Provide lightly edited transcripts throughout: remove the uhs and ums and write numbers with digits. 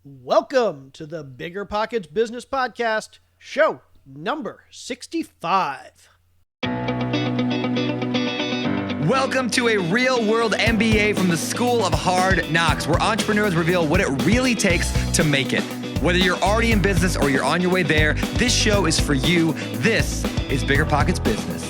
Welcome to the BiggerPockets Business Podcast, show number 65. Welcome to a real-world MBA from the School of Hard Knocks, where entrepreneurs reveal what it really takes to make it. Whether you're already in business or you're on your way there, this show is for you. This is BiggerPockets Business.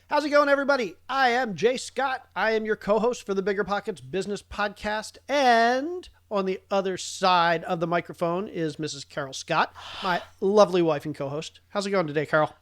How's it going, everybody? I am Jay Scott. I am your co-host for the BiggerPockets Business Podcast. And on the other side of the microphone is Mrs. Carol Scott, my lovely wife and co-host. How's it going today, Carol?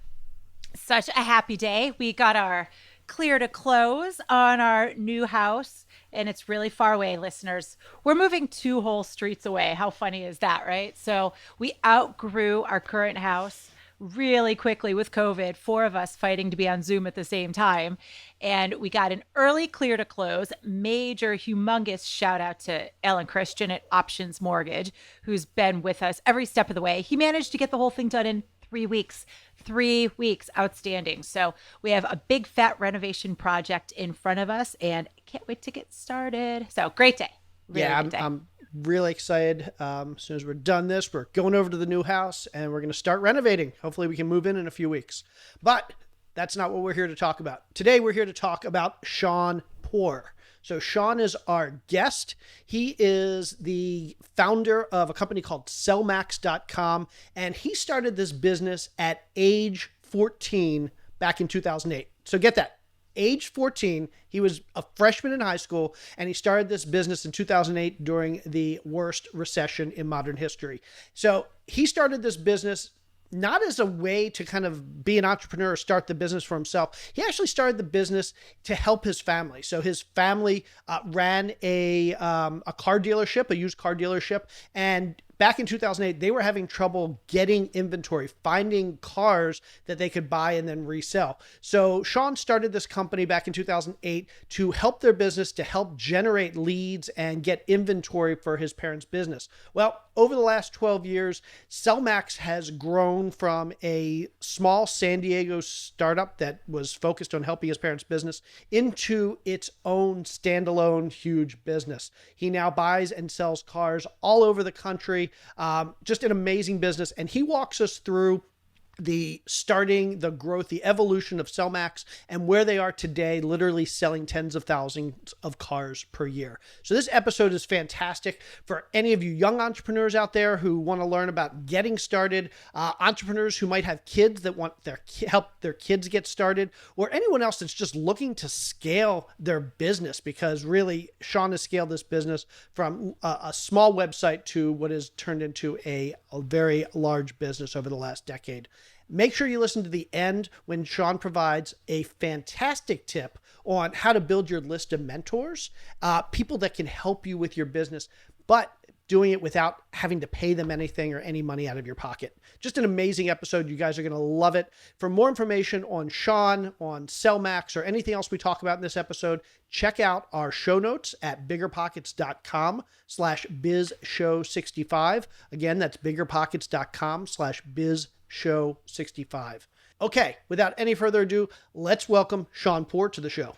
Such a happy day. We got our clear to close on our new house, and it's really far away, listeners. We're moving 2 whole streets away. How funny is that, right? So we outgrew our current house really quickly with COVID, 4 of us fighting to be on Zoom at the same time. And we got an early clear to close. Major, humongous shout out to Ellen Christian at Options Mortgage, who's been with us every step of the way. He managed to get the whole thing done in 3 weeks. 3 weeks, outstanding. So we have a big fat renovation project in front of us and can't wait to get started. So great day. Really good day. I'm really excited. As soon as we're done this, we're going over to the new house and we're going to start renovating. Hopefully we can move in a few weeks. But that's not what we're here to talk about. Today, we're here to talk about Sean Poor. So Sean is our guest. He is the founder of a company called CellMax.com, and he started this business at age 14 back in 2008. So get that. Age 14, he was a freshman in high school, and he started this business in 2008 during the worst recession in modern history. So he started this business not as a way to kind of be an entrepreneur or start the business for himself. He actually started the business to help his family. So his family ran a car dealership, a used car dealership, and back in 2008, they were having trouble getting inventory, finding cars that they could buy and then resell. So Sean started this company back in 2008 to help their business, to help generate leads and get inventory for his parents' business. Well, over the last 12 years, CellMax has grown from a small San Diego startup that was focused on helping his parents' business into its own standalone huge business. He now buys and sells cars all over the country. Just an amazing business. And he walks us through the starting, the growth, the evolution of CellMax and where they are today, literally selling tens of thousands of cars per year. So this episode is fantastic for any of you young entrepreneurs out there who want to learn about getting started, entrepreneurs who might have kids that want help their kids get started, or anyone else that's just looking to scale their business, because really Sean has scaled this business from a small website to what has turned into a very large business over the last decade. Make sure you listen to the end when Sean provides a fantastic tip on how to build your list of mentors, people that can help you with your business, but doing it without having to pay them anything or any money out of your pocket. Just an amazing episode. You guys are going to love it. For more information on Sean, on CellMax, or anything else we talk about in this episode, check out our show notes at biggerpockets.com/bizshow65. Again, that's biggerpockets.com/bizshow65. Okay, without any further ado, let's welcome Sean Poor to the show.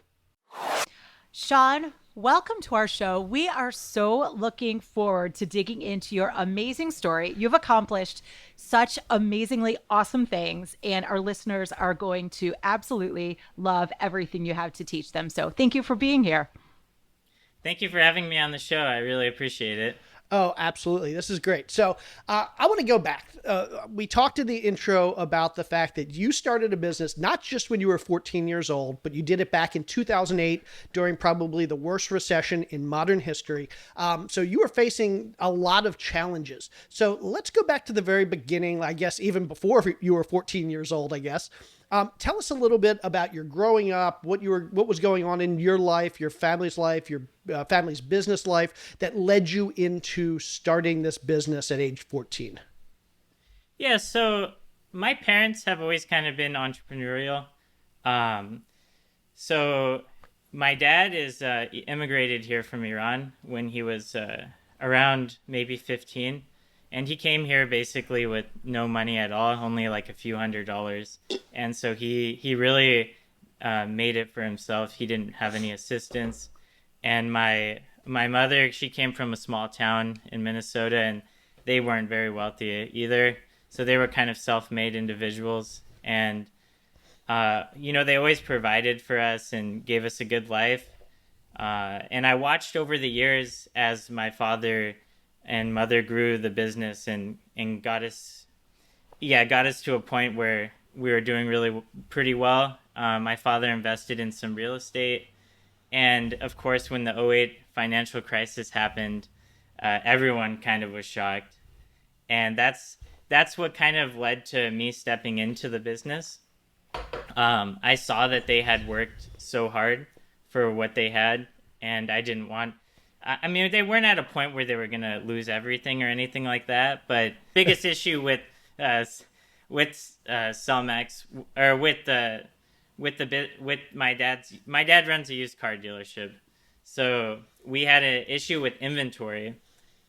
Sean, welcome to our show. We are so looking forward to digging into your amazing story. You've accomplished such amazingly awesome things, and our listeners are going to absolutely love everything you have to teach them. So thank you for being here. Thank you for having me on the show. I really appreciate it. Oh, absolutely. This is great. So I want to go back. We talked in the intro about the fact that you started a business, not just when you were 14 years old, but you did it back in 2008 during probably the worst recession in modern history. So you were facing a lot of challenges. So let's go back to the very beginning, I guess, even before you were 14 years old, I guess. Tell us a little bit about your growing up, what was going on in your life, your family's life, your family's business life that led you into starting this business at age 14. Yeah, so my parents have always kind of been entrepreneurial. So my dad is immigrated here from Iran when he was around maybe 15. And he came here basically with no money at all, only like a few $100s. And so he really made it for himself. He didn't have any assistance. And my mother, she came from a small town in Minnesota, and they weren't very wealthy either. So they were kind of self-made individuals. And, they always provided for us and gave us a good life. And I watched over the years as my father and mother grew the business and got us to a point where we were doing really pretty well. My father invested in some real estate. And of course, when the '08 financial crisis happened, everyone kind of was shocked. And that's what kind of led to me stepping into the business. I saw that they had worked so hard for what they had, and I didn't want. I mean, they weren't at a point where they were gonna lose everything or anything like that. But biggest issue with CellMax or with my dad runs a used car dealership, so we had an issue with inventory,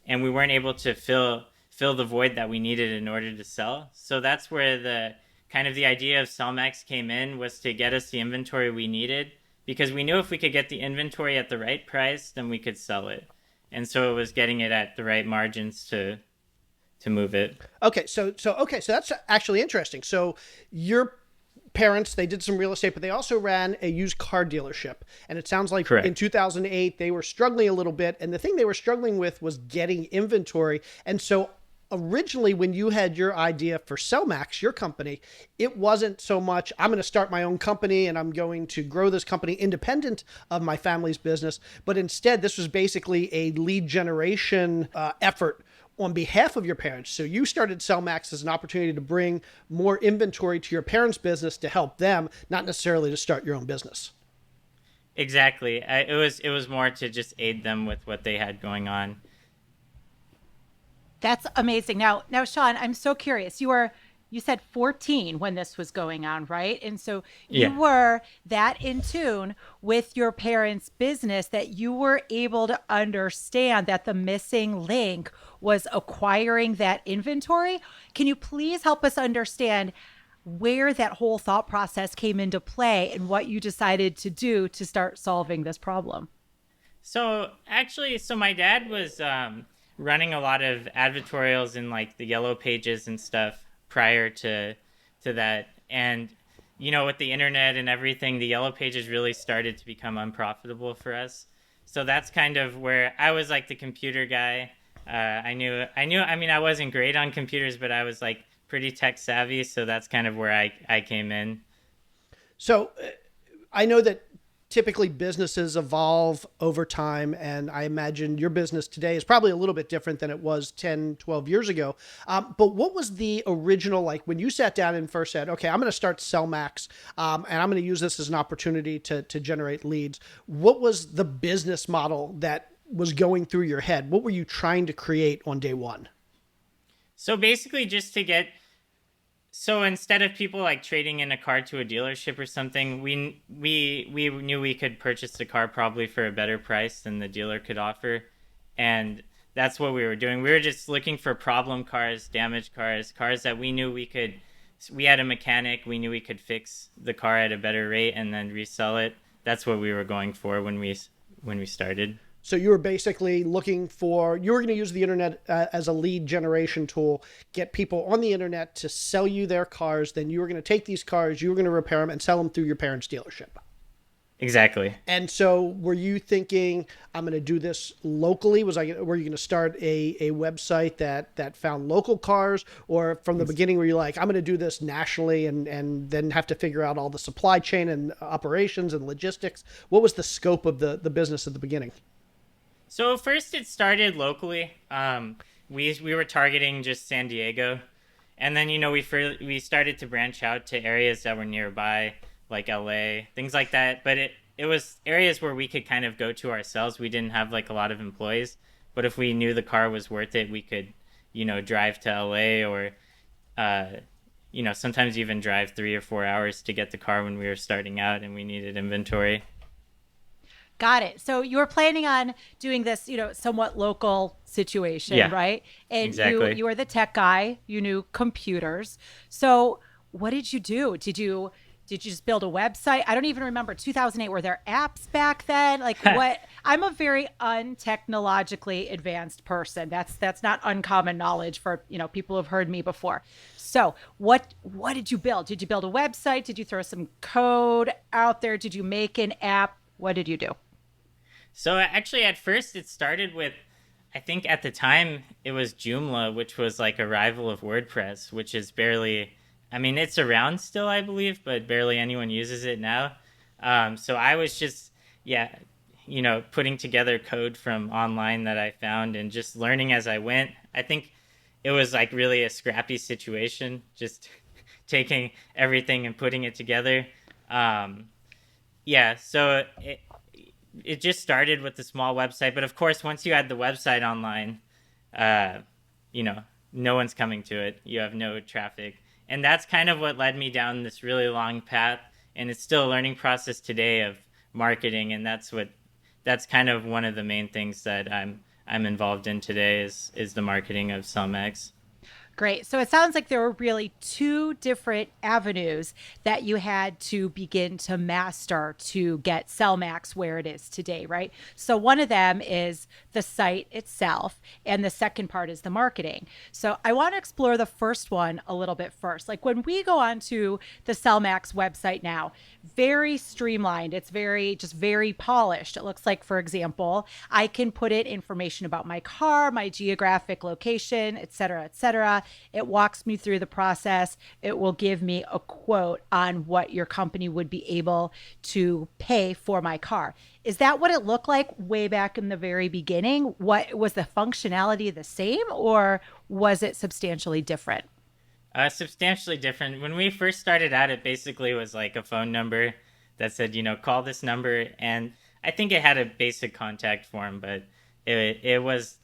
and we weren't able to fill the void that we needed in order to sell. So that's where the idea of CellMax came in, was to get us the inventory we needed, because we knew if we could get the inventory at the right price, then we could sell it. And so it was getting it at the right margins to move it. Okay, so that's actually interesting. So your parents, they did some real estate, but they also ran a used car dealership. And it sounds like Correct. In 2008, they were struggling a little bit. And the thing they were struggling with was getting inventory. And so originally, when you had your idea for CellMax, your company, it wasn't so much, I'm going to start my own company and I'm going to grow this company independent of my family's business. But instead, this was basically a lead generation effort on behalf of your parents. So you started CellMax as an opportunity to bring more inventory to your parents' business to help them, not necessarily to start your own business. Exactly. It was more to just aid them with what they had going on. That's amazing. Now, Sean, I'm so curious. You said 14 when this was going on, right? And so you were that in tune with your parents' business that you were able to understand that the missing link was acquiring that inventory. Can you please help us understand where that whole thought process came into play and what you decided to do to start solving this problem? So my dad was running a lot of advertorials in like the yellow pages and stuff prior to that. And, with the internet and everything, the yellow pages really started to become unprofitable for us. So that's kind of where I was like the computer guy. I mean, I wasn't great on computers, but I was like pretty tech savvy. So that's kind of where I came in. So I know that typically businesses evolve over time, and I imagine your business today is probably a little bit different than it was 10, 12 years ago. But what was the original, like when you sat down and first said, okay, I'm going to start CellMax, and I'm going to use this as an opportunity to generate leads. What was the business model that was going through your head? What were you trying to create on day one? So basically so instead of people like trading in a car to a dealership or something, we knew we could purchase the car probably for a better price than the dealer could offer. And that's what we were doing. We were just looking for problem cars, damaged cars that we knew we had a mechanic, we knew we could fix the car at a better rate and then resell it. That's what we were going for when we started. So you were basically you were going to use the internet as a lead generation tool, get people on the internet to sell you their cars. Then you were going to take these cars, you were going to repair them and sell them through your parents' dealership. Exactly. And so were you thinking, I'm going to do this locally? Were you going to start a website that found local cars? Or from the beginning were you like, I'm going to do this nationally and then have to figure out all the supply chain and operations and logistics? What was the scope of the business at the beginning? So first it started locally. We were targeting just San Diego, and then we started to branch out to areas that were nearby, like LA, things like that. But it was areas where we could kind of go to ourselves. We didn't have like a lot of employees, but if we knew the car was worth it, we could drive to LA or sometimes even drive 3 or 4 hours to get the car when we were starting out and we needed inventory. Got it. So you were planning on doing this, somewhat local situation, Yeah, right? And you exactly. you were the tech guy, you knew computers. So what did you do? Did you just build a website? I don't even remember 2008. Were there apps back then? Like what? I'm a very untechnologically advanced person. That's not uncommon knowledge for, people who've heard me before. So what did you build? Did you build a website? Did you throw some code out there? Did you make an app? What did you do? So actually, at first, it started with, I think at the time it was Joomla, which was like a rival of WordPress, which is barely, I mean, it's around still, I believe, but barely anyone uses it now. So I was just, yeah, putting together code from online that I found and just learning as I went. I think it was like really a scrappy situation, just taking everything and putting it together. Um, yeah, so it just started with a small website, but of course, once you had the website online, uh, you know, no one's coming to it. You have no traffic, and that's kind of what led me down this really long path. And it's still a learning process today of marketing, and that's kind of one of the main things that I'm involved in today is the marketing of CellMax. Great. So it sounds like there were really two different avenues that you had to begin to master to get CellMax where it is today, right? So one of them is the site itself, and the second part is the marketing. So I want to explore the first one a little bit first. Like when we go onto the CellMax website now, very streamlined. It's very polished. It looks like, for example, I can put in information about my car, my geographic location, et cetera, et cetera. It walks me through the process. It will give me a quote on what your company would be able to pay for my car. Is that what it looked like way back in the very beginning? What was the functionality the same, or was it substantially different? Substantially different. When we first started out, it basically was like a phone number that said, call this number, and I think it had a basic contact form, but it was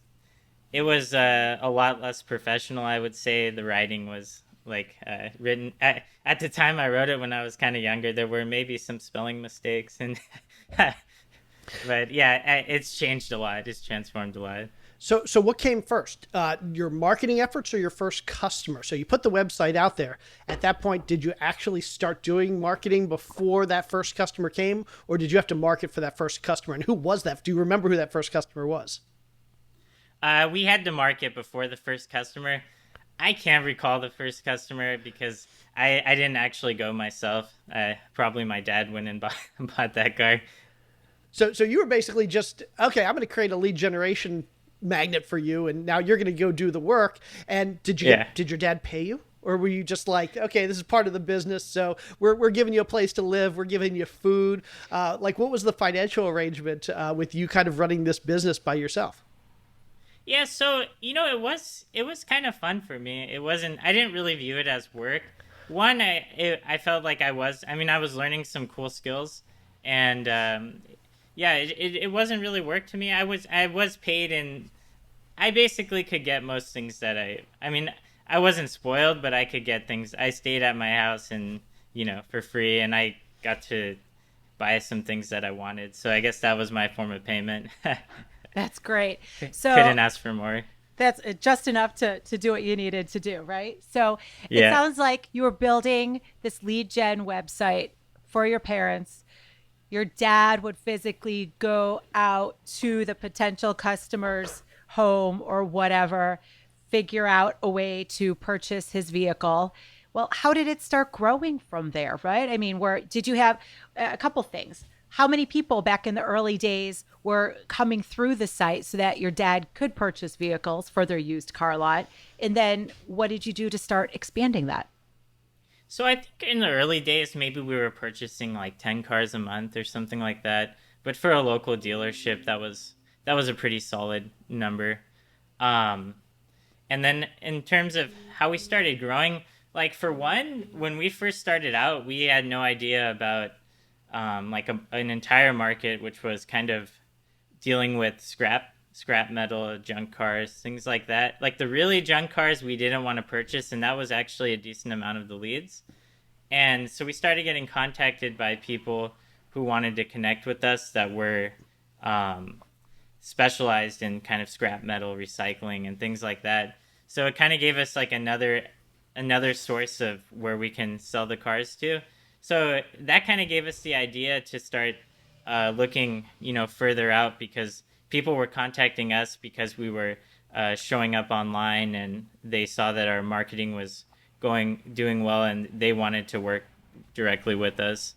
a lot less professional. I would say the writing was like written at the time I wrote it when I was kind of younger. There were maybe some spelling mistakes, and but yeah, it's changed a lot. It's transformed a lot. So what came first, your marketing efforts or your first customer? So you put the website out there. At that point, did you actually start doing marketing before that first customer came, or did you have to market for that first customer? And who was that? Do you remember who that first customer was? We had to market before the first customer. I can't recall the first customer because I didn't actually go myself. Probably my dad went and bought that car. So you were basically just, okay, I'm going to create a lead generation magnet for you, and now you're going to go do the work. And Yeah. did your dad pay you? Or were you just like, okay, this is part of the business, so we're giving you a place to live, we're giving you food. Like, what was the financial arrangement with you kind of running this business by yourself? Yeah, so it was kind of fun for me. I didn't really view it as work. One, I felt like I was learning some cool skills, and yeah, it wasn't really work to me. I was paid, and I basically could get most things that I wasn't spoiled, but I could get things. I stayed at my house and for free, and I got to buy some things that I wanted. So I guess that was my form of payment. That's great. So Couldn't ask for more. that's just enough to do what you needed to do, right? So it Yeah. sounds like you were building this lead gen website for your parents. Your dad would physically go out to the potential customer's home or whatever, figure out a way to purchase his vehicle. Well, how did it start growing from there, right? I mean, where did you have a couple things? How many people back in the early days were coming through the site so that your dad could purchase vehicles for their used car lot? And then what did you do to start expanding that? So I think in the early days, maybe we were purchasing like 10 cars a month or something like that. But for a local dealership, that was a pretty solid number. Um, and then in terms of how we started growing, like for one, when we first started out, we had no idea about like an entire market, which was kind of dealing with scrap metal, junk cars, things like that. Like the really junk cars we didn't want to purchase, and that was actually a decent amount of the leads. And so we started getting contacted by people who wanted to connect with us that were um, specialized in kind of scrap metal recycling and things like that. So it kind of gave us like another source of where we can sell the cars to. So that kind of gave us the idea to start looking, further out, because people were contacting us because we were showing up online, and they saw that our marketing was doing well, and they wanted to work directly with us.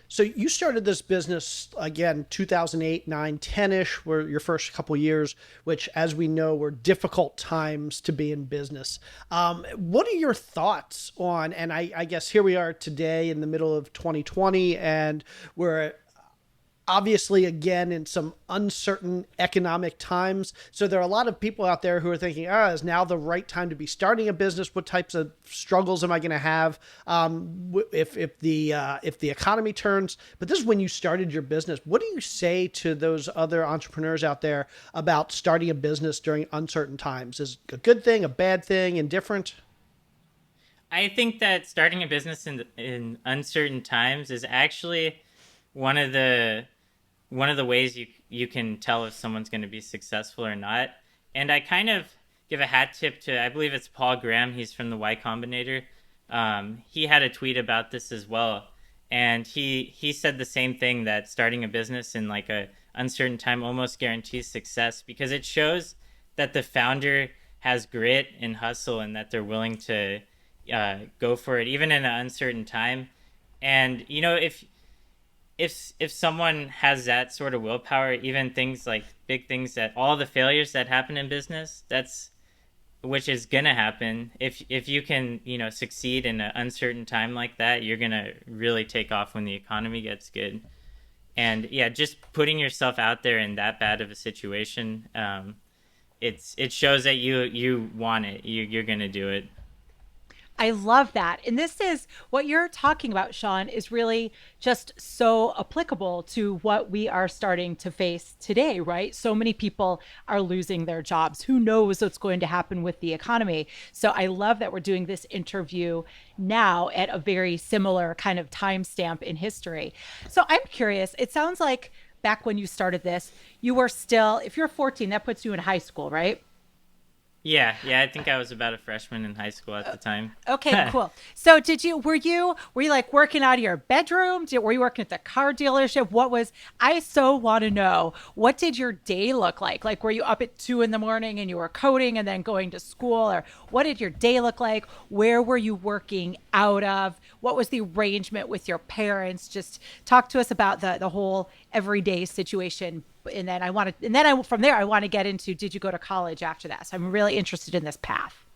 So you started this business again, 2008, 9, 10-ish were your first couple years, which, as we know, were difficult times to be in business. What are your thoughts on, and I guess here we are today in the middle of 2020, and we're obviously again in some uncertain economic times. So there are a lot of people out there who are thinking, is now the right time to be starting a business? What types of struggles am I going to have if the economy turns? But this is when you started your business. What do you say to those other entrepreneurs out there about starting a business during uncertain times? Is it a good thing, a bad thing, indifferent? I think that starting a business in uncertain times is actually one of the ways you can tell if someone's going to be successful or not. And I kind of give a hat tip to, I believe it's Paul Graham. He's from the Y Combinator. He had a tweet about this as well. And he said the same thing, that starting a business in like a uncertain time almost guarantees success, because it shows that the founder has grit and hustle, and that they're willing to go for it, even in an uncertain time. And, if someone has that sort of willpower, even things like big things, that all the failures that happen in business, which is gonna happen, if you can succeed in an uncertain time like that, you're gonna really take off when the economy gets good. And yeah, just putting yourself out there in that bad of a situation, it shows that you want it, you're gonna do it. I love that. And this is what you're talking about, Sean, is really just so applicable to what we are starting to face today, right? So many people are losing their jobs. Who knows what's going to happen with the economy? So I love that we're doing this interview now at a very similar kind of timestamp in history. So I'm curious, it sounds like back when you started this, you were still, if you're 14, that puts you in high school, right? Yeah, I think I was about a freshman in high school at the time. Okay, cool. So were you like working out of your bedroom? Were you working at the car dealership? I so want to know, what did your day look like? Like, were you up at 2 a.m. and you were coding and then going to school? Or what did your day look like? Where were you working out of? What was the arrangement with your parents? Just talk to us about the whole everyday situation. And then from there, I want to get into, did you go to college after that? So I'm really interested in this path.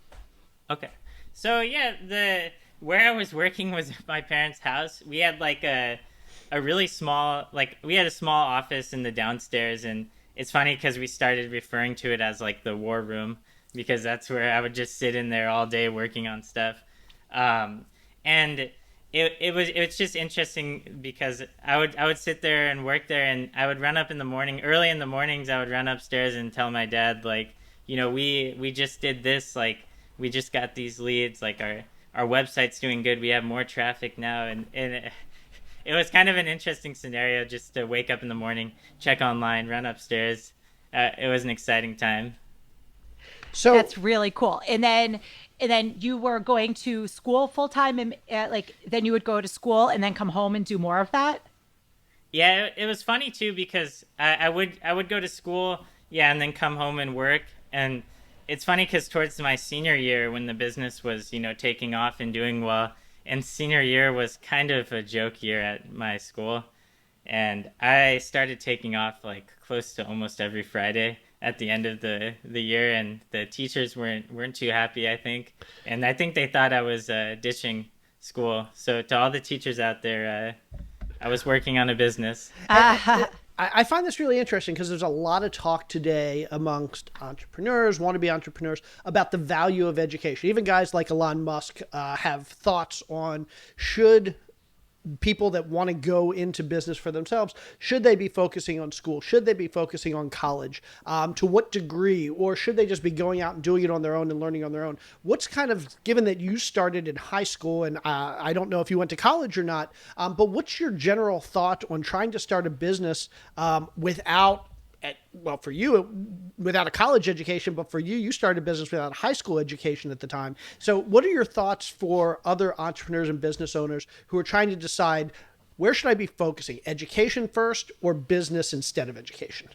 Okay. So yeah, where I was working was my parents' house. We had like a really small, we had a small office in the downstairs, and it's funny because we started referring to it as like the war room, because that's where I would just sit in there all day working on stuff. And it was just interesting, because I would sit there and work there, and I would run up in the morning, early in the mornings, I would run upstairs and tell my dad, like, we just did this, like, we just got these leads, like our website's doing good, we have more traffic now. And it was kind of an interesting scenario, just to wake up in the morning, check online, run upstairs. It was an exciting time. So that's really cool. And then you were going to school full time, and then you would go to school and then come home and do more of that. Yeah, it was funny too, because I would go to school, and then come home and work. And it's funny because towards my senior year, when the business was taking off and doing well, and senior year was kind of a joke year at my school, and I started taking off like close to almost every Friday at the end of the year, and the teachers weren't too happy, I think. And I think they thought I was ditching school. So to all the teachers out there, I was working on a business. I find this really interesting, because there's a lot of talk today amongst entrepreneurs, wannabe entrepreneurs, about the value of education. Even guys like Elon Musk have thoughts on, should people that want to go into business for themselves, should they be focusing on school? Should they be focusing on college? To what degree? Or should they just be going out and doing it on their own and learning on their own? What's kind of, given that you started in high school, and I don't know if you went to college or not, but what's your general thought on trying to start a business without, well, for you, without a college education, but for you, you started a business without a high school education at the time. So what are your thoughts for other entrepreneurs and business owners who are trying to decide, where should I be focusing? Education first or business instead of education?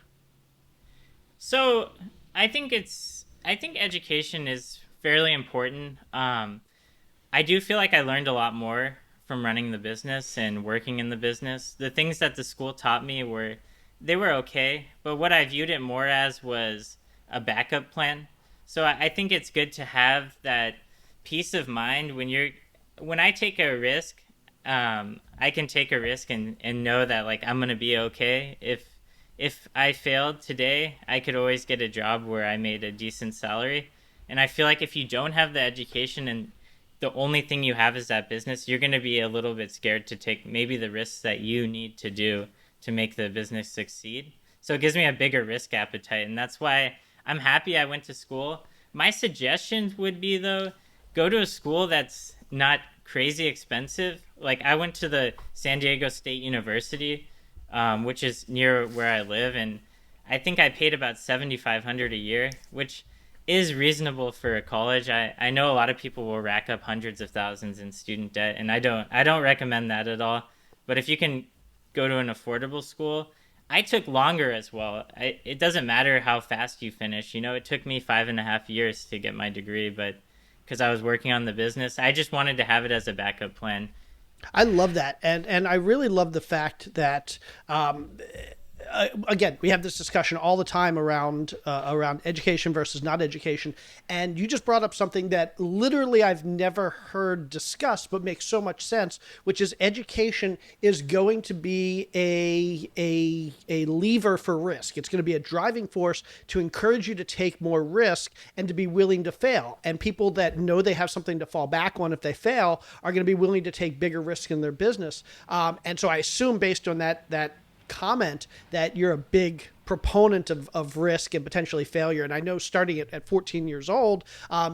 So I think education is fairly important. I do feel like I learned a lot more from running the business and working in the business. The things that the school taught me were okay, but what I viewed it more as was a backup plan. So I think it's good to have that peace of mind when I take a risk. I can take a risk and know that like I'm gonna be okay. If I failed today, I could always get a job where I made a decent salary. And I feel like if you don't have the education and the only thing you have is that business, you're gonna be a little bit scared to take maybe the risks that you need to do to make the business succeed. So it gives me a bigger risk appetite. And that's why I'm happy I went to school. My suggestions would be, though, go to a school that's not crazy expensive. Like I went to the San Diego State University, which is near where I live. And I think I paid about $7,500 a year, which is reasonable for a college. I know a lot of people will rack up hundreds of thousands in student debt, and I don't recommend that at all. But if you can go to an affordable school. I took longer as well. It doesn't matter how fast you finish. It took me 5.5 years to get my degree, but because I was working on the business, I just wanted to have it as a backup plan. I love that. And I really love the fact that, again, we have this discussion all the time around education versus not education. And you just brought up something that literally I've never heard discussed, but makes so much sense, which is education is going to be a lever for risk. It's going to be a driving force to encourage you to take more risk and to be willing to fail. And people that know they have something to fall back on if they fail are going to be willing to take bigger risk in their business. And so I assume, based on that comment, that you're a big proponent of risk and potentially failure. And I know starting at 14 years old,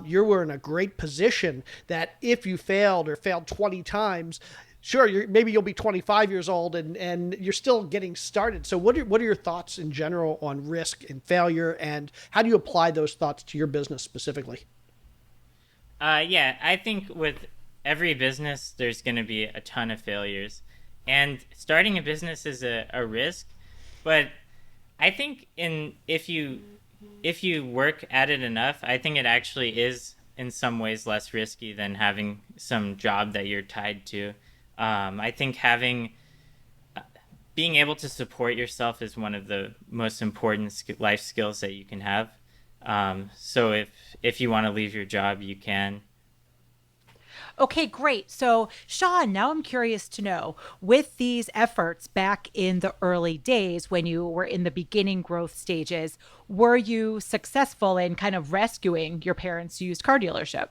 you were in a great position that if you failed 20 times, sure, maybe you'll be 25 years old and you're still getting started. So what are your thoughts in general on risk and failure, and how do you apply those thoughts to your business specifically? Yeah, I think with every business, there's going to be a ton of failures. And starting a business is a risk, but I think if you work at it enough, I think it actually is in some ways less risky than having some job that you're tied to. I think being able to support yourself is one of the most important life skills that you can have. So if you want to leave your job, you can. Okay, great. So, Sean, now I'm curious to know, with these efforts back in the early days when you were in the beginning growth stages, were you successful in kind of rescuing your parents' used car dealership?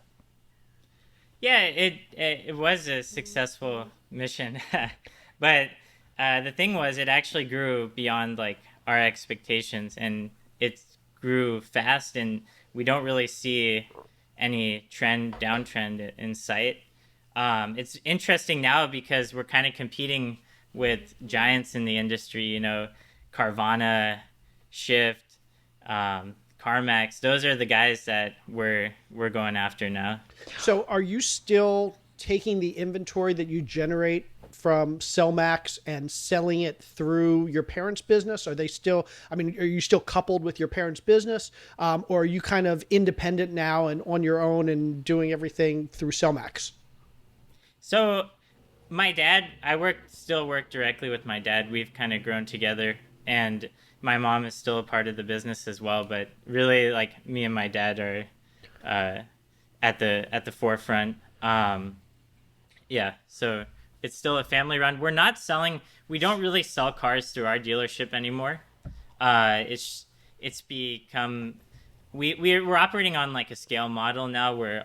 Yeah, it was a successful mission. But the thing was, it actually grew beyond like our expectations, and it grew fast, and we don't really see any downtrend in sight. It's interesting now because we're kind of competing with giants in the industry, Carvana, Shift, CarMax. Those are the guys that we're going after now. So are you still taking the inventory that you generate from CellMax and selling it through your parents' business? Are you still coupled with your parents' business? Or are you kind of independent now and on your own and doing everything through CellMax? So my dad, still work directly with my dad. We've kind of grown together, and my mom is still a part of the business as well. But really, like, me and my dad are at the forefront. Yeah, so it's still a family run. We don't really sell cars through our dealership anymore. It's become we're operating on like a scale model now, where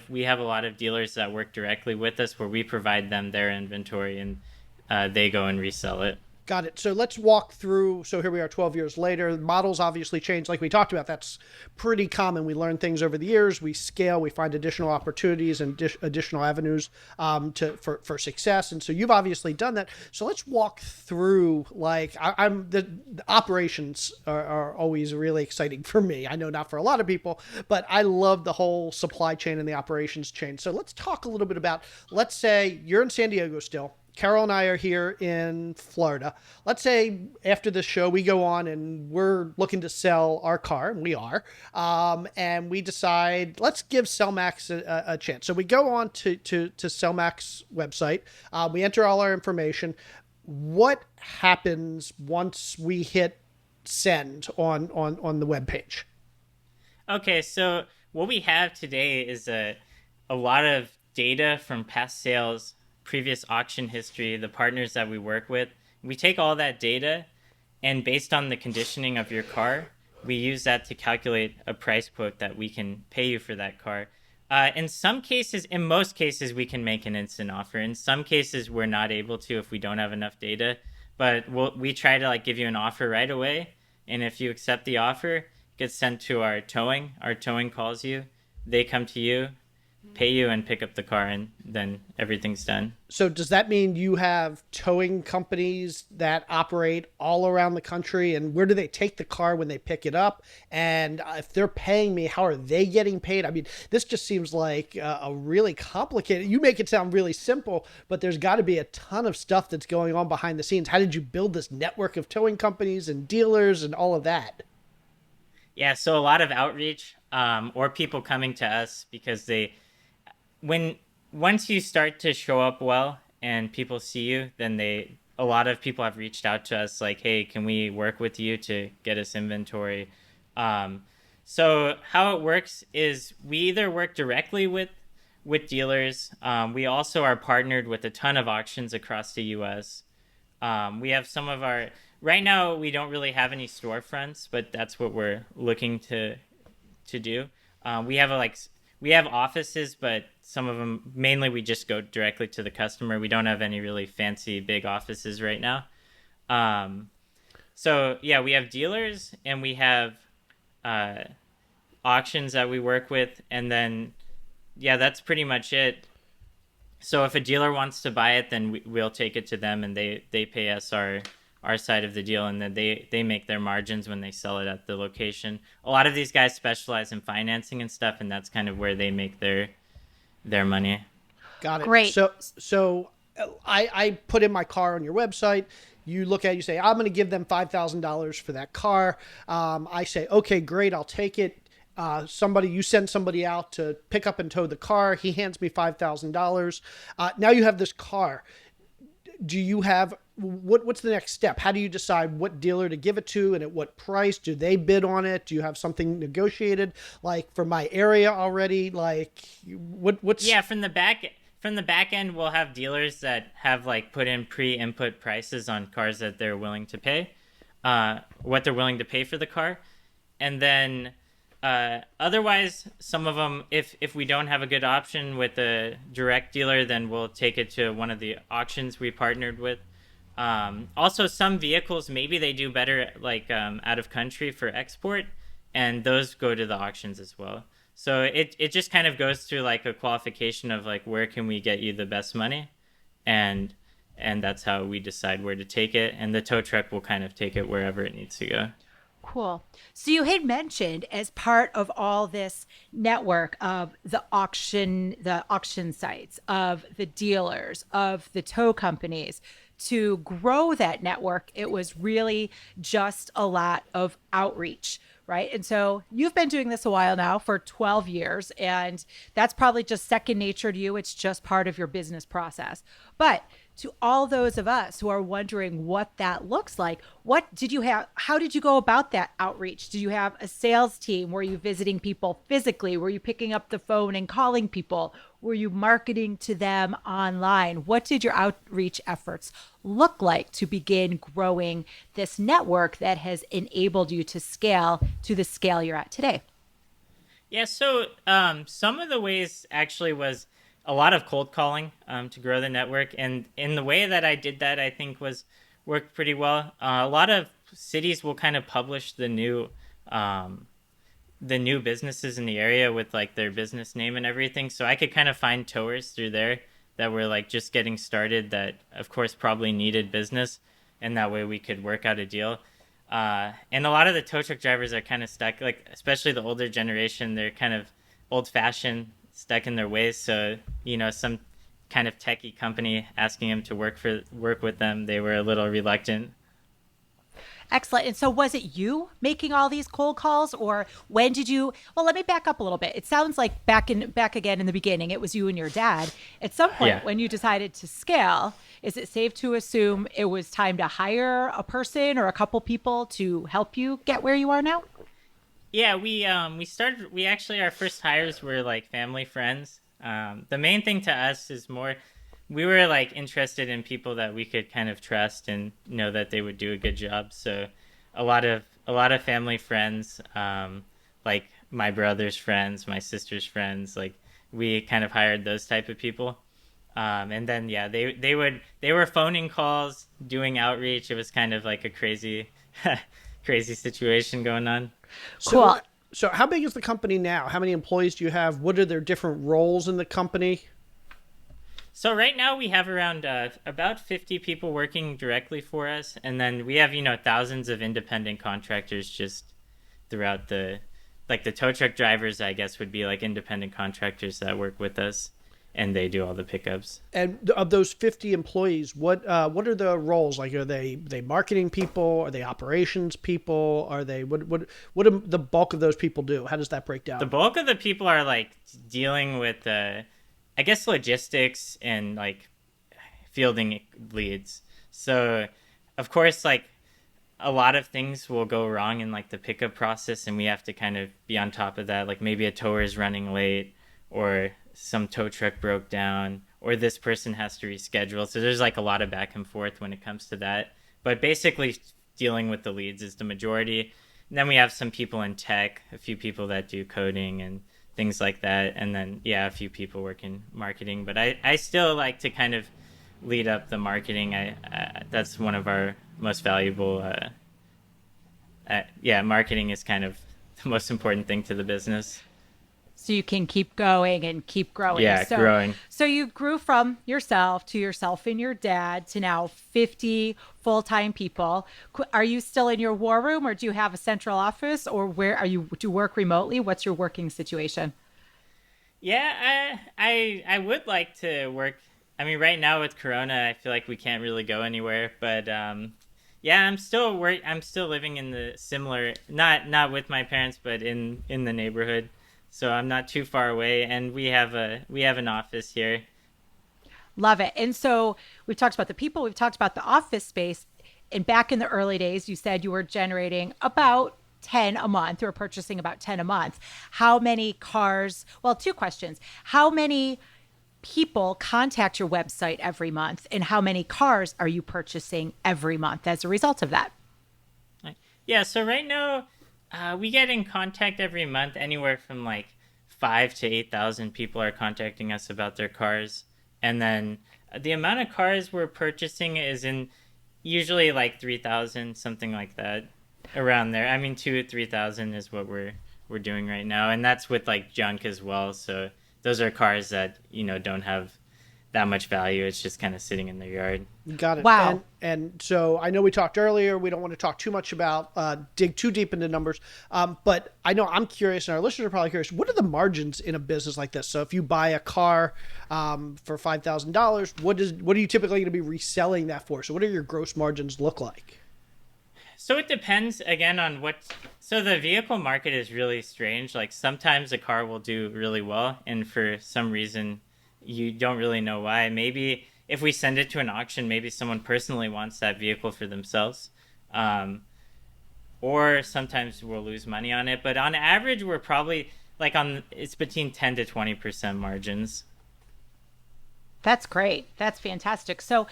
we have a lot of dealers that work directly with us, where we provide them their inventory and they go and resell it. Got it. So let's walk through. So here we are 12 years later. Models obviously change. Like we talked about, that's pretty common. We learn things over the years. We scale. We find additional opportunities and additional avenues for success. And so you've obviously done that. So let's walk through, like, the operations are always really exciting for me. I know not for a lot of people, but I love the whole supply chain and the operations chain. So let's talk a little bit about, let's say you're in San Diego still. Carol and I are here in Florida. Let's say after this show, we go on and we're looking to sell our car, and we are, and we decide, let's give CellMax a chance. So we go on to CellMax website. We enter all our information. What happens once we hit send on the webpage? Okay, so what we have today is a lot of data from past sales, previous auction history, the partners that we work with. We take all that data, and based on the conditioning of your car, we use that to calculate a price quote that we can pay you for that car. In most cases, we can make an instant offer. In some cases, we're not able to if we don't have enough data. But we try to like give you an offer right away, and if you accept the offer, it gets sent to our towing. Our towing calls you. They come to you, pay you, and pick up the car, and then everything's done. So does that mean you have towing companies that operate all around the country, and where do they take the car when they pick it up? And if they're paying me, how are they getting paid? I mean, this just seems like a really complicated, you make it sound really simple, but there's got to be a ton of stuff that's going on behind the scenes. How did you build this network of towing companies and dealers and all of that? Yeah, so a lot of outreach, or people coming to us because once you start to show up well and people see you, then a lot of people have reached out to us like, hey, can we work with you to get us inventory? So how it works is we either work directly with dealers. We also are partnered with a ton of auctions across the US. We have right now we don't really have any storefronts, but that's what we're looking to do. We have offices, but some of them, mainly we just go directly to the customer. We don't have any really fancy big offices right now. So yeah, we have dealers and we have auctions that we work with. And then, yeah, that's pretty much it. So if a dealer wants to buy it, then we'll take it to them and they pay us our side of the deal, and then they make their margins when they sell it at the location. A lot of these guys specialize in financing and stuff, and that's kind of where they make their money. Got it. Great. So I put in my car on your website. You look at it, you say, I'm going to give them $5,000 for that car. I say, okay, great, I'll take it. You send somebody out to pick up and tow the car. He hands me $5,000. Now you have this car. Do you have, what's the next step? How do you decide what dealer to give it to and at what price? Do they bid on it? Do you have something negotiated, like for my area already? Like what's... Yeah, from the back end, we'll have dealers that have like put in pre-input prices on cars that they're willing to pay, what they're willing to pay for the car. And then otherwise, some of them, if we don't have a good option with a direct dealer, then we'll take it to one of the auctions we partnered with. Also, some vehicles, maybe they do better like out of country for export, and those go to the auctions as well. So it just kind of goes through like a qualification of like, where can we get you the best money? And that's how we decide where to take it. And the tow truck will kind of take it wherever it needs to go. Cool. So you had mentioned, as part of all this network of the auction sites, of the dealers, of the tow companies, to grow that network, it was really just a lot of outreach, right? And so you've been doing this a while now, for 12 years, and that's probably just second nature to you. It's just part of your business process. But to all those of us who are wondering what that looks like, how did you go about that outreach? Did you have a sales team? Were you visiting people physically? Were you picking up the phone and calling people? Were you marketing to them online? What did your outreach efforts look like to begin growing this network that has enabled you to scale to the scale you're at today? Yeah, so some of the ways actually was a lot of cold calling to grow the network, and in the way that I did that, I think was worked pretty well. A lot of cities will kind of publish um, the new businesses in the area with like their business name and everything, so I could kind of find towers through there that were like just getting started that, of course, probably needed business, and that way we could work out a deal. And a lot of the tow truck drivers are kind of stuck, like especially the older generation. They're kind of old fashioned, stuck in their ways. So some kind of techie company asking them to work with them, they were a little reluctant. Excellent. And so was it you making all these cold calls, or when did you, well, let me back up a little bit. It sounds like back again in the beginning, it was you and your dad. At some point Yeah. when you decided to scale, is it safe to assume it was time to hire a person or a couple people to help you get where you are now? Yeah, we actually, our first hires were like family friends. The main thing to us is more we were like interested in people that we could kind of trust and know that they would do a good job. So a lot of family friends, like my brother's friends, my sister's friends, like we kind of hired those type of people. And then yeah, they were phoning calls, doing outreach. It was kind of like a crazy crazy situation going on. Cool. So how big is the company now? How many employees do you have? What are their different roles in the company? So right now we have around about 50 people working directly for us, and then we have thousands of independent contractors just throughout the tow truck drivers, I guess, would be like independent contractors that work with us, and they do all the pickups. And of those 50 employees, what are the roles? Like, are they marketing people? Are they operations people? Are they what do the bulk of those people do? How does that break down? The bulk of the people are like dealing with I guess logistics and like fielding leads. So of course, like a lot of things will go wrong in like the pickup process, and we have to kind of be on top of that. Like maybe a tower is running late, or some tow truck broke down, or this person has to reschedule. So there's like a lot of back and forth when it comes to that. But basically dealing with the leads is the majority. And then we have some people in tech, a few people that do coding and things like that. And then, yeah, a few people work in marketing. But I still like to kind of lead up the marketing. That's one of our most valuable, marketing is kind of the most important thing to the business. So you can keep going and keep growing. Yeah, growing. So you grew from yourself to yourself and your dad to now 50 full-time people. Are you still in your war room, or do you have a central office, or where are you? Do you work remotely? What's your working situation? Yeah, I would like to work. I mean, right now with Corona, I feel like we can't really go anywhere. But yeah, I'm still living in the similar, not with my parents, but in the neighborhood. So I'm not too far away, and we have an office here. Love it. And so we've talked about the people, we've talked about the office space. And back in the early days, you said you were generating about 10 a month, or purchasing about 10 a month. How many cars? Well, two questions. How many people contact your website every month, and how many cars are you purchasing every month as a result of that? Yeah, so right now we get in contact every month. Anywhere from like 5 to 8,000 people are contacting us about their cars, and then the amount of cars we're purchasing is in usually like 3,000, something like that, around there. I mean, 2 to 3,000 is what we're doing right now, and that's with like junk as well. So those are cars that don't have that much value. It's just kind of sitting in their yard. Got it. Wow. And so I know we talked earlier. We don't want to talk too much about dig too deep into numbers. But I know I'm curious, and our listeners are probably curious. What are the margins in a business like this? So if you buy a car for $5,000, what are you typically going to be reselling that for? So what do your gross margins look like? So it depends again on so the vehicle market is really strange. Like sometimes a car will do really well, and for some reason you don't really know why. Maybe if we send it to an auction, maybe someone personally wants that vehicle for themselves. Or sometimes we'll lose money on it. But on average, we're probably it's between 10 to 20% margins. That's great. That's fantastic. So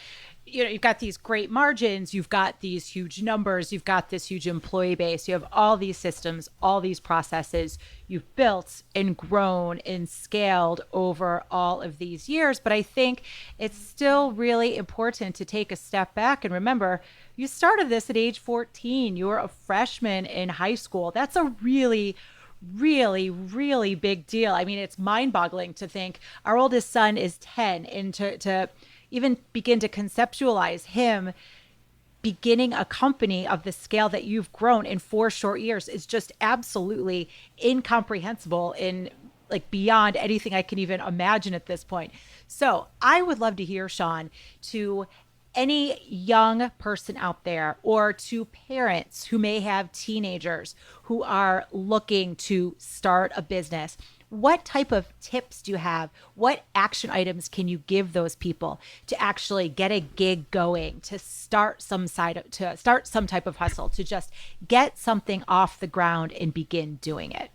you've got these great margins, you've got these huge numbers, you've got this huge employee base, you have all these systems, all these processes you've built and grown and scaled over all of these years. But I think it's still really important to take a step back and remember, you started this at age 14. You were a freshman in high school. That's a really really big deal. I mean, it's mind-boggling to think our oldest son is 10, and to even begin to conceptualize him beginning a company of the scale that you've grown in 4 short years is just absolutely incomprehensible in like beyond anything I can even imagine at this point. So I would love to hear, Sean, to any young person out there or to parents who may have teenagers who are looking to start a business, what type of tips do you have? What action items can you give those people to actually get a gig going, to start some type of hustle, to just get something off the ground and begin doing it?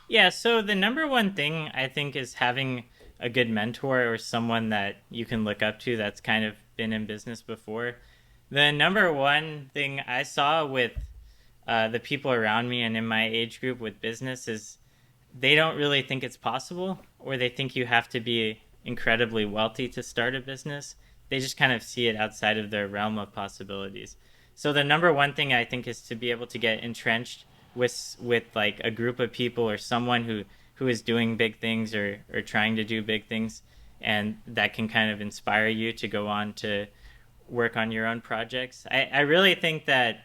Yeah, so the number one thing I think is having a good mentor or someone that you can look up to that's kind of been in business before. The number one thing I saw with the people around me and in my age group with business is they don't really think it's possible, or they think you have to be incredibly wealthy to start a business. They just kind of see it outside of their realm of possibilities. So the number one thing I think is to be able to get entrenched with like a group of people or someone who is doing big things or trying to do big things, and that can kind of inspire you to go on to work on your own projects. I really think that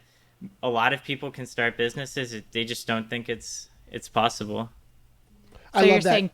a lot of people can start businesses. They just don't think it's possible. So I you're love that. saying,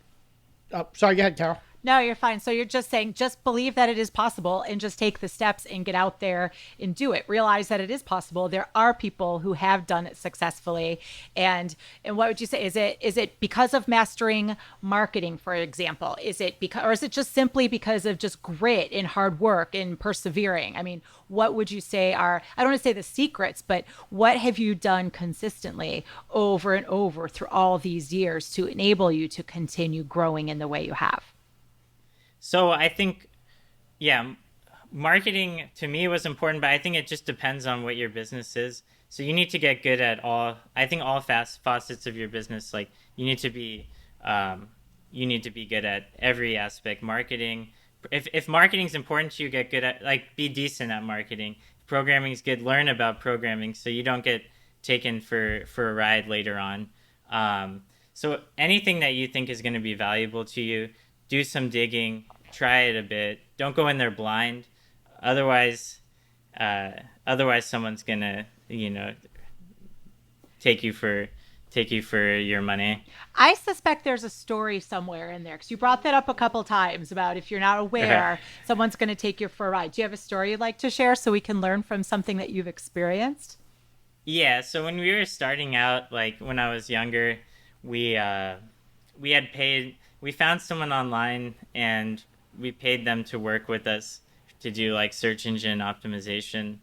Sorry, go ahead, Carol. no, you're fine. So you're just saying, just believe that it is possible and just take the steps and get out there and do it. Realize that it is possible. There are people who have done it successfully. And what would you say? Is it because of mastering marketing, for example? Is it because, or is it just simply because of just grit and hard work and persevering? I mean, what would you say are, I don't want to say the secrets, but what have you done consistently over and over through all these years to enable you to continue growing in the way you have? So I think, yeah, marketing to me was important, but I think it just depends on what your business is. So you need to get good at all facets of your business. Like you need to be good at every aspect. Marketing, if marketing is important to you, get good at, like, be decent at marketing. If programming is good, learn about programming so you don't get taken for a ride later on. So anything that you think is going to be valuable to you, do some digging, try it a bit. Don't go in there blind. Otherwise someone's gonna, take you for your money. I suspect there's a story somewhere in there because you brought that up a couple times about if you're not aware, someone's going to take you for a ride. Do you have a story you'd like to share so we can learn from something that you've experienced? Yeah. So when we were starting out, like when I was younger, we found someone online and we paid them to work with us to do like search engine optimization.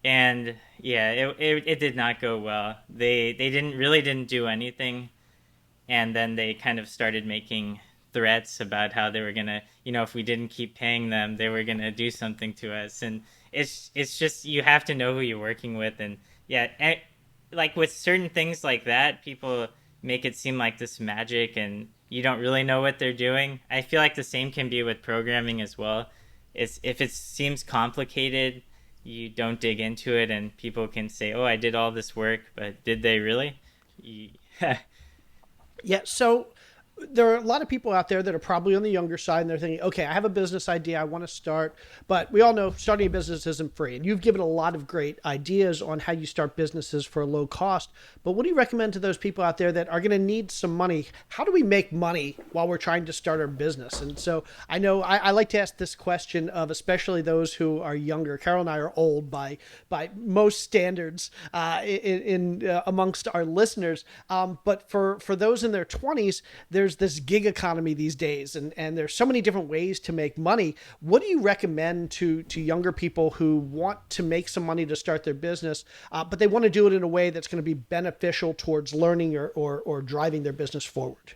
And yeah, it did not go well. They didn't do anything. And then they kind of started making threats about how they were going to, if we didn't keep paying them, they were going to do something to us. And it's just, you have to know who you're working with. And yeah, like with certain things like that, people make it seem like this magic and you don't really know what they're doing. I feel like the same can be with programming as well. If it seems complicated, you don't dig into it and people can say, oh, I did all this work, but did they really? Yeah. So there are a lot of people out there that are probably on the younger side and they're thinking, okay, I have a business idea I want to start, but we all know starting a business isn't free. And you've given a lot of great ideas on how you start businesses for a low cost. But what do you recommend to those people out there that are going to need some money? How do we make money while we're trying to start our business? And so I know I like to ask this question of especially those who are younger. Carol and I are old by most standards amongst our listeners. But for those in their 20s, there's this gig economy these days, and there's so many different ways to make money. What do you recommend to younger people who want to make some money to start their business, but they want to do it in a way that's going to be beneficial towards learning or driving their business forward?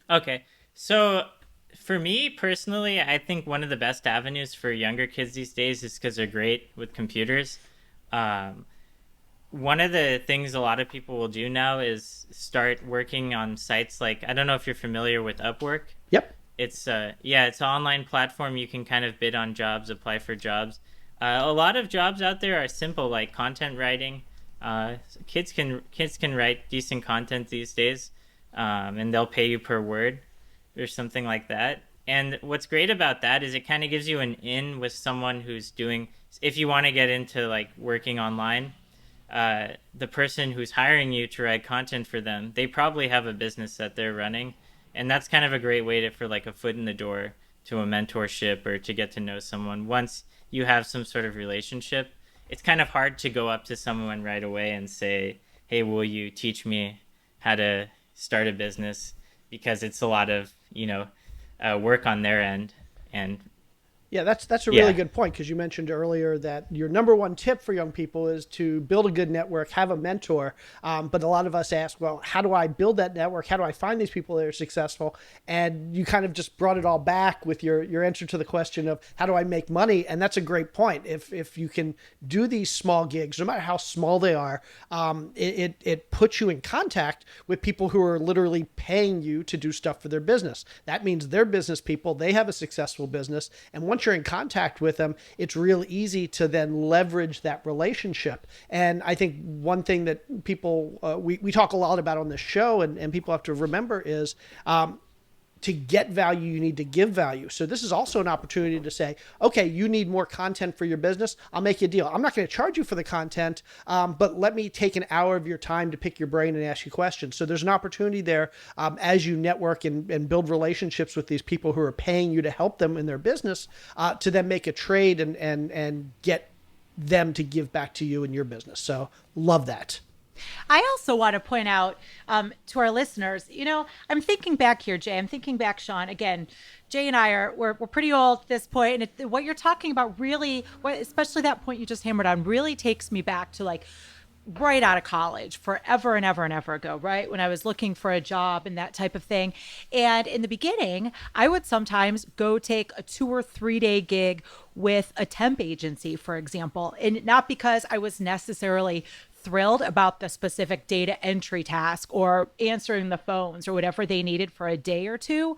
Okay. So For me personally, I think one of the best avenues for younger kids these days is because they're great with computers. Um, One of the things a lot of people will do now is start working on sites like, I don't know if you're familiar with Upwork. Yep. It's an online platform. You can kind of bid on jobs, apply for jobs. A lot of jobs out there are simple, like content writing. Kids can write decent content these days, and they'll pay you per word or something like that. And what's great about that is it kind of gives you an in with someone who's doing. If you want to get into like working online, the person who's hiring you to write content for them, they probably have a business that they're running, and that's kind of a great way to for like a foot in the door to a mentorship or to get to know someone. Once you have some sort of relationship, it's kind of hard to go up to someone right away and say, hey, will you teach me how to start a business, because it's a lot of work on their end. And Yeah, that's a really good point, because you mentioned earlier that your number one tip for young people is to build a good network, have a mentor. But a lot of us ask, well, how do I build that network? How do I find these people that are successful? And you kind of just brought it all back with your answer to the question of how do I make money? And that's a great point. If you can do these small gigs, no matter how small they are, it puts you in contact with people who are literally paying you to do stuff for their business. That means they're business people. They have a successful business. And once you're in contact with them, it's real easy to then leverage that relationship. And I think one thing that people, we talk a lot about on this show, and people have to remember is, to get value, you need to give value. So this is also an opportunity to say, okay, you need more content for your business. I'll make you a deal. I'm not going to charge you for the content, but let me take an hour of your time to pick your brain and ask you questions. So there's an opportunity there, as you network and build relationships with these people who are paying you to help them in their business, to then make a trade and get them to give back to you in your business. So love that. I also want to point out to our listeners, I'm thinking back here, Jay. I'm thinking back, Sean. Again, Jay and I we're pretty old at this point, and what you're talking about really, especially that point you just hammered on, really takes me back to like right out of college, forever and ever and ever ago, right? When I was looking for a job and that type of thing. And in the beginning, I would sometimes go take a 2 or 3 day gig with a temp agency, for example, and not because I was necessarily thrilled about the specific data entry task or answering the phones or whatever they needed for a day or two,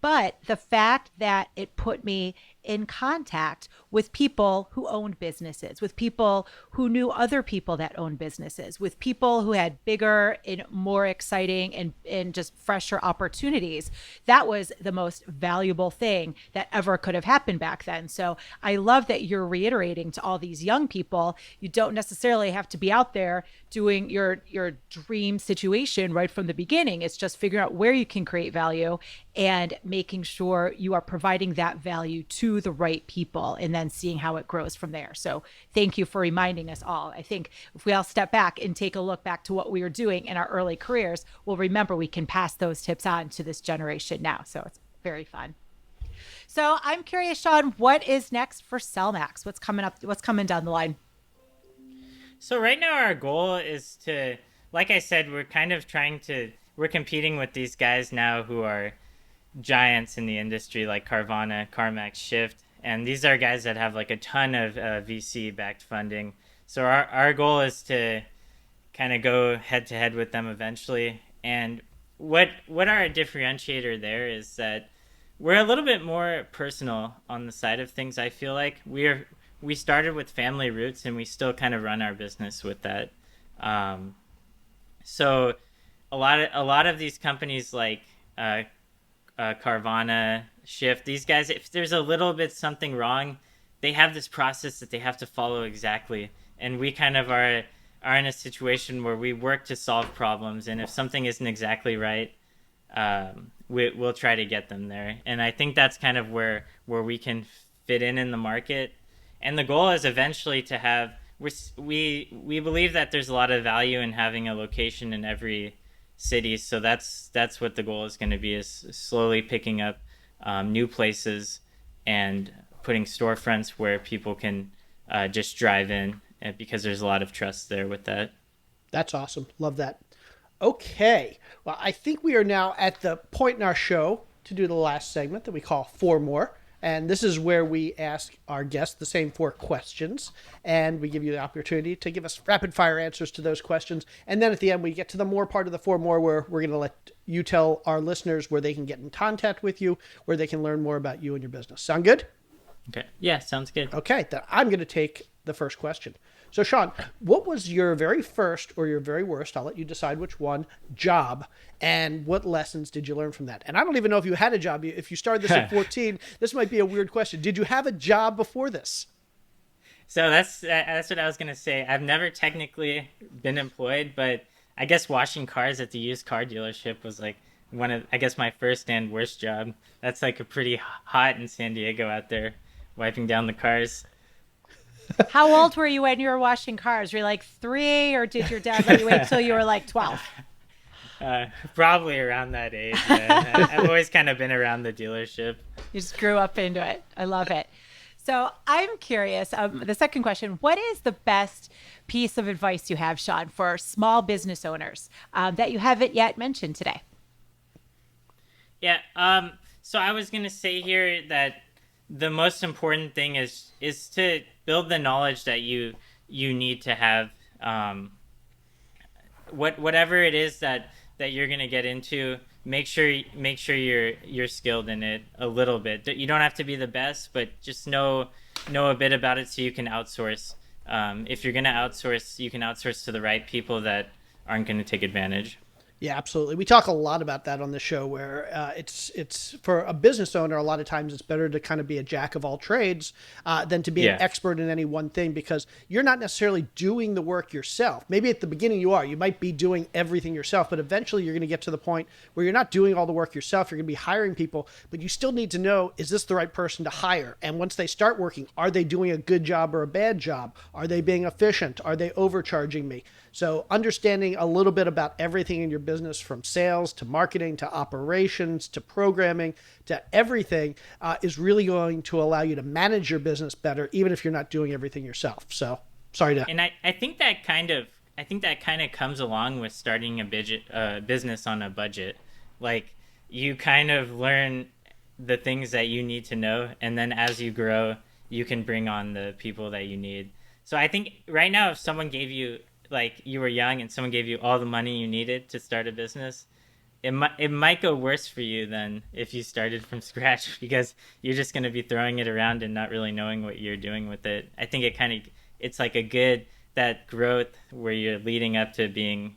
but the fact that it put me in contact with people who owned businesses, with people who knew other people that owned businesses, with people who had bigger and more exciting and just fresher opportunities. That was the most valuable thing that ever could have happened back then. So I love that you're reiterating to all these young people, you don't necessarily have to be out there doing your dream situation right from the beginning. It's just figuring out where you can create value and making sure you are providing that value to the right people and then seeing how it grows from there. So thank you for reminding us all. I think if we all step back and take a look back to what we were doing in our early careers, we'll remember we can pass those tips on to this generation now. So it's very fun. So I'm curious, Sean, what is next for CellMax? What's coming up? What's coming down the line? So right now our goal is to, like I said, we're competing with these guys now who are giants in the industry like Carvana, CarMax, Shift. And these are guys that have like a ton of VC-backed funding. So our goal is to kind of go head to head with them eventually. And what our differentiator there is that we're a little bit more personal on the side of things. I feel like we started with family roots and we still kind of run our business with that. So a lot of these companies like Carvana, Shift, these guys, if there's a little bit something wrong, they have this process that they have to follow exactly. And we kind of are in a situation where we work to solve problems. And if something isn't exactly right, we'll try to get them there. And I think that's kind of where we can fit in the market. And the goal is eventually to have, we believe that there's a lot of value in having a location in every city. So that's what the goal is going to be, is slowly picking up new places and putting storefronts where people can just drive in, because there's a lot of trust there with that. That's awesome. Love that. Okay. Well, I think we are now at the point in our show to do the last segment that we call Four More. And this is where we ask our guests the same 4 questions, and we give you the opportunity to give us rapid fire answers to those questions. And then at the end, we get to the more part of the 4 More, where we're going to let you tell our listeners where they can get in contact with you, where they can learn more about you and your business. Sound good? Okay. Yeah, sounds good. Okay, then I'm going to take the first question. So, Sean, what was your very first or your very worst, I'll let you decide which one, job, and what lessons did you learn from that? And I don't even know if you had a job. If you started this at 14, this might be a weird question. Did you have a job before this? So that's what I was going to say. I've never technically been employed, but I guess washing cars at the used car dealership was like one of, I guess, my first and worst job. That's like a pretty hot in San Diego out there, wiping down the cars. How old were you when you were washing cars? Were you like 3, or did your dad let you wait till you were like 12? Probably around that age. Yeah. I've always kind of been around the dealership. You just grew up into it. I love it. So I'm curious, the second question, what is the best piece of advice you have, Sean, for small business owners that you haven't yet mentioned today? Yeah. So I was going to say here that the most important thing is to build the knowledge that you need to have. Whatever it is that you're going to get into, make sure you're skilled in it a little bit. You don't have to be the best, but just know a bit about it so you can outsource. If you're going to outsource, you can outsource to the right people that aren't going to take advantage. Yeah, absolutely. We talk a lot about that on the show, where it's for a business owner, a lot of times it's better to kind of be a jack of all trades than to be an expert in any one thing, because you're not necessarily doing the work yourself. Maybe at the beginning you are. You might be doing everything yourself, but eventually you're going to get to the point where you're not doing all the work yourself. You're going to be hiring people, but you still need to know, is this the right person to hire? And once they start working, are they doing a good job or a bad job? Are they being efficient? Are they overcharging me? So understanding a little bit about everything in your business, from sales to marketing to operations to programming to everything, is really going to allow you to manage your business better, even if you're not doing everything yourself. So sorry to. And I think that kind of comes along with starting a business on a budget. Like, you kind of learn the things that you need to know, and then as you grow, you can bring on the people that you need. So I think right now, if someone gave you, like, you were young and someone gave you all the money you needed to start a business, it might go worse for you than if you started from scratch, because you're just going to be throwing it around and not really knowing what you're doing with it. I think it's like that growth where you're leading up to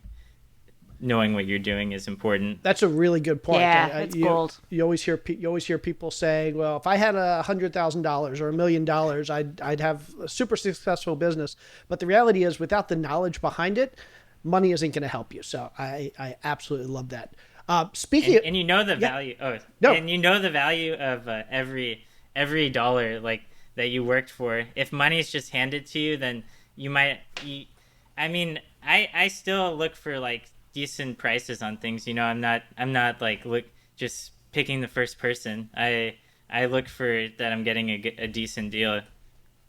knowing what you're doing is important. That's a really good point. Yeah, it's gold. You always hear people saying, "Well, if I had $100,000 or $1 million, I'd have a super successful business." But the reality is, without the knowledge behind it, money isn't going to help you. So I absolutely love that. Speaking and you know the value. Oh no. And you know the value of every dollar, like, that you worked for. If money's just handed to you, then I still look for, like, decent prices on things. I'm not like just picking the first person. I look for that I'm getting a decent deal.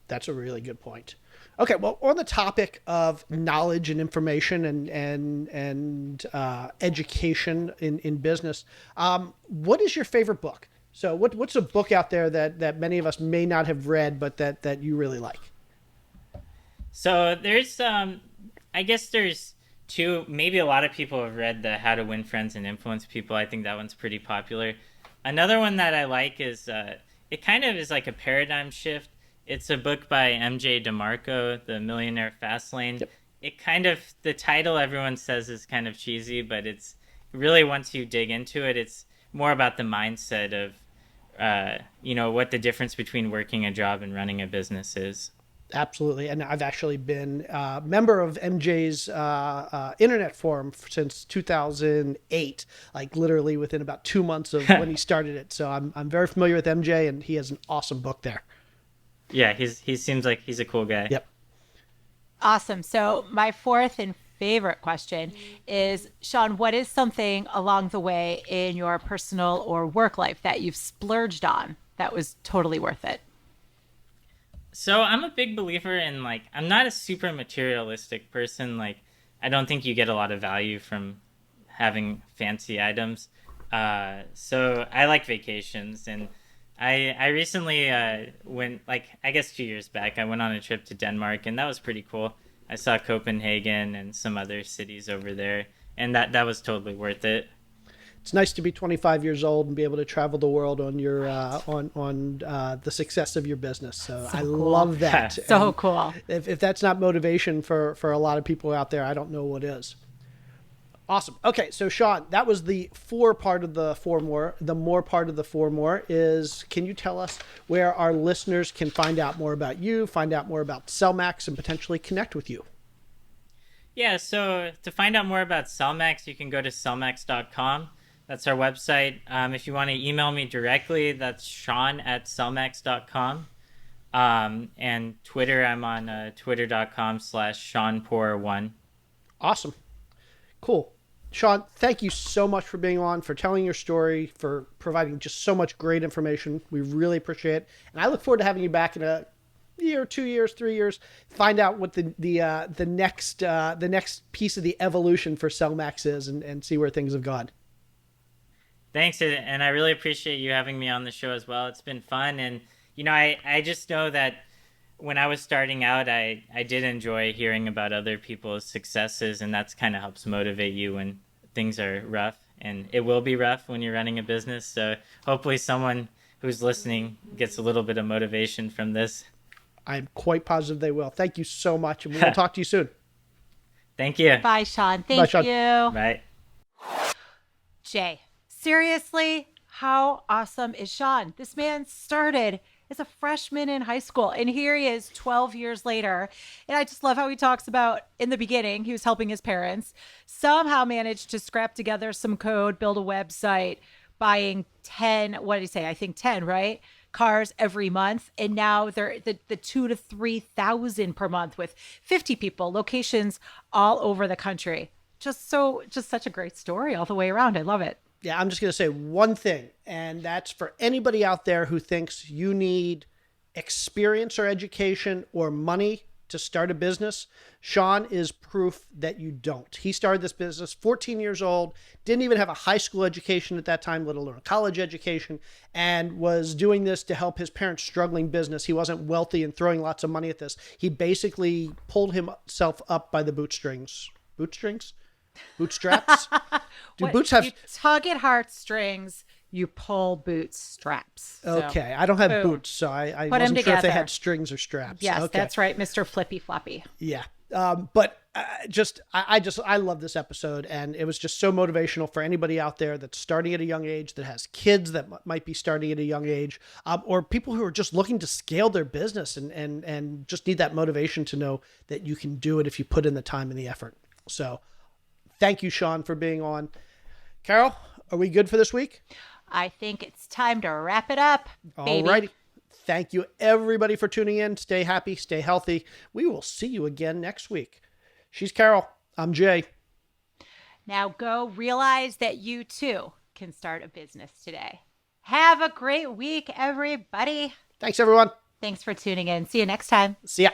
That's a really good point. Okay, well, on the topic of knowledge and information and education in business, what is your favorite book? So what's a book out there that many of us may not have read, but that you really like? So there's I guess there's two. Maybe a lot of people have read the How to Win Friends and Influence People. I think that one's pretty popular. Another one that I like is it kind of is like a paradigm shift. It's a book by MJ DeMarco, The Millionaire Fastlane. Yep. It kind of, the title everyone says is kind of cheesy, but it's really, once you dig into it, it's more about the mindset of what the difference between working a job and running a business is. Absolutely. And I've actually been a member of MJ's internet forum since 2008, like literally within about 2 months of when he started it. So I'm very familiar with MJ, and he has an awesome book there. Yeah, he seems like he's a cool guy. Yep. Awesome. So my fourth and favorite question is, Sean, what is something along the way in your personal or work life that you've splurged on that was totally worth it? So I'm a big believer in, like, I'm not a super materialistic person. Like, I don't think you get a lot of value from having fancy items. So I like vacations, and I recently went, like, I guess 2 years back, I went on a trip to Denmark, and that was pretty cool. I saw Copenhagen and some other cities over there, and that was totally worth it. It's nice to be 25 years old and be able to travel the world on your on the success of your business. So I cool. love that. So And cool. if that's not motivation for a lot of people out there, I don't know what is. Awesome. Okay, so Sean, that was the part of the four more. The more part of the four more is, can you tell us where our listeners can find out more about you, find out more about CellMax, and potentially connect with you? Yeah, so to find out more about CellMax, you can go to cellmax.com. That's our website. If you want to email me directly, that's sean@cellmax.com. And Twitter, I'm on twitter.com/SeanPoor1. Awesome. Cool. Sean, thank you so much for being on, for telling your story, for providing just so much great information. We really appreciate it. And I look forward to having you back in a year, 2 years, 3 years, find out what the next piece of the evolution for CellMax is, and see where things have gone. Thanks, and I really appreciate you having me on the show as well. It's been fun, and I just know that when I was starting out, I did enjoy hearing about other people's successes, and that's kind of helps motivate you when things are rough, and it will be rough when you're running a business. So hopefully someone who's listening gets a little bit of motivation from this. I'm quite positive they will. Thank you so much, and we'll talk to you soon. Thank you. Bye, Sean. Bye, Thank Sean. you. Bye. Jay, seriously, how awesome is Sean? This man started as a freshman in high school, and here he is 12 years later. And I just love how he talks about, in the beginning, he was helping his parents, somehow managed to scrap together some code, build a website, buying 10, what did he say? I think 10, right? Cars every month. And now they're the 2,000 to 3,000 per month with 50 people, locations all over the country. Just such a great story all the way around. I love it. Yeah, I'm just going to say one thing, and that's for anybody out there who thinks you need experience or education or money to start a business. Sean is proof that you don't. He started this business 14 years old, didn't even have a high school education at that time, let alone a college education, and was doing this to help his parents' struggling business. He wasn't wealthy and throwing lots of money at this. He basically pulled himself up by the bootstraps? Do boots have... You tug at heartstrings, you pull bootstraps. So, okay, I don't have boom. boots, so I Put 'em wasn't sure if they together. had strings or straps. Yes, Okay. that's right, Mr. Flippy Floppy. Yeah. But I love this episode, and it was just so motivational for anybody out there that's starting at a young age, that has kids that might be starting at a young age, or people who are just looking to scale their business and just need that motivation to know that you can do it if you put in the time and the effort. So thank you, Sean, for being on. Carol, are we good for this week? I think it's time to wrap it up, baby. Alrighty. Thank you, everybody, for tuning in. Stay happy, stay healthy. We will see you again next week. She's Carol. I'm Jay. Now go realize that you too can start a business today. Have a great week, everybody. Thanks, everyone. Thanks for tuning in. See you next time. See ya.